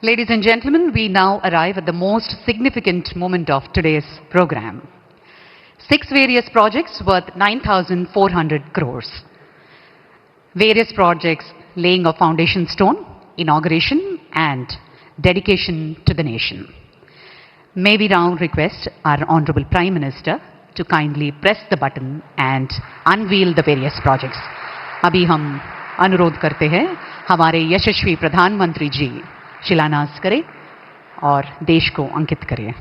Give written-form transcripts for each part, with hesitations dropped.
Ladies and gentlemen, we now arrive at the most significant moment of today's program. 6 various projects worth 9,400 crores. Various projects laying a foundation stone, inauguration and dedication to the nation. May we now request our Honorable Prime Minister to kindly press the button and unveil the various projects. अभी हम अनुरोध करते हैं हमारे यशस्वी प्रधानमंत्री जी शिलान्यास करें और देश को अंकित करें.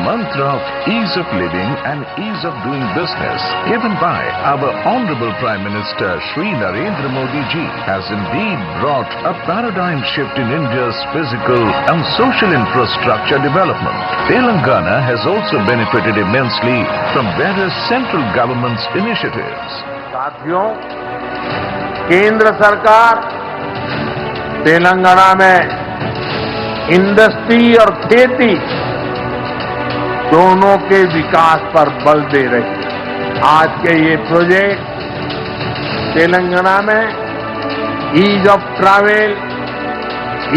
Mantra of ease of living and ease of doing business given by our Honorable Prime Minister Shri Narendra Modi ji has indeed brought a paradigm shift in India's physical and social infrastructure development. Telangana has also benefited immensely from various central government's initiatives. साथियों, केंद्र सरकार तेलंगाना में industry और खेती दोनों के विकास पर बल दे रही है. आज के ये प्रोजेक्ट तेलंगाना में ease of travel,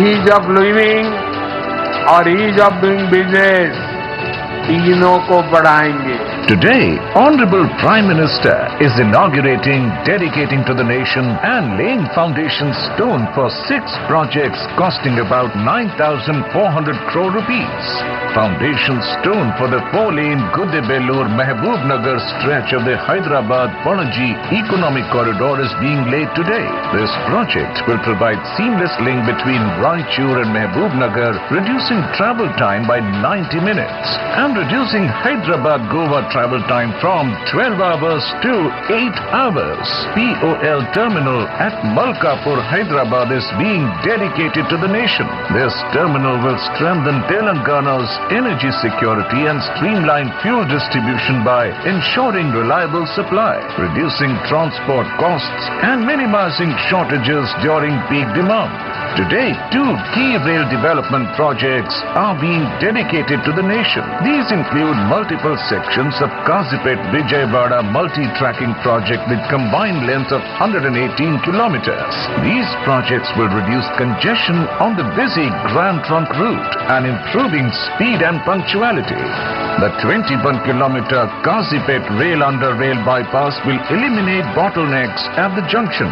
ease of living और ईज ऑफ डूइंग बिजनेस तीनों को बढ़ाएंगे. Today, Honorable Prime Minister is inaugurating, dedicating to the nation and laying foundation stone for 6 projects costing about 9,400 crore rupees. Foundation stone for the 4-lane Gudebellur-Mehboob-Nagar stretch of the Hyderabad-Panaji Economic Corridor is being laid today. This project will provide seamless link between Raichur and Mehboob-Nagar, reducing travel time by 90 minutes and reducing Hyderabad-Goa travel time from 12 hours to 8 hours. POL terminal at Malkapur, Hyderabad is being dedicated to the nation. This terminal will strengthen Telangana's energy security and streamline fuel distribution by ensuring reliable supply, reducing transport costs and minimizing shortages during peak demand. Today, 2 key rail development projects are being dedicated to the nation. These include multiple sections of Kazipet-Vijayawada multi-tracking project with combined length of 118 kilometers. These projects will reduce congestion on the busy Grand Trunk route and improving speed and punctuality. The 21-kilometer Kazipet rail under rail bypass will eliminate bottlenecks at the junction,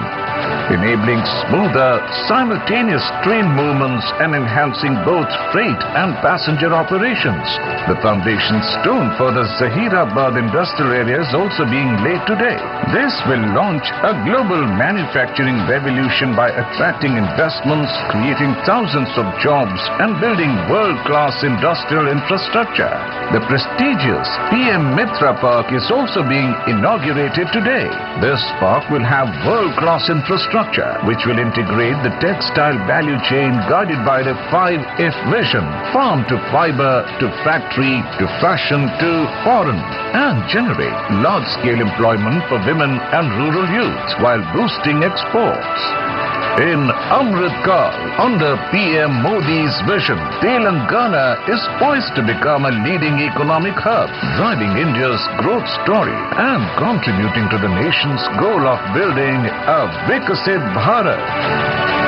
enabling smoother, simultaneous train movements and enhancing both freight and passenger operations. The foundation stone for the Zahirabad industrial area is also being laid today. This will launch a global manufacturing revolution by attracting investments, creating thousands of jobs and building world-class industrial infrastructure. The prestigious PM Mitra Park is also being inaugurated today. This park will have world-class infrastructure which will integrate the textile value chain guided by the 5F vision, farm to fiber to factory to fashion to foreign, and generate large-scale employment for women and rural youth while boosting exports. In Amrit Kaal, under PM Modi's vision, Telangana is poised to become a leading economic hub, driving India's growth story and contributing to the nation's goal of building a Vikasit Bharat.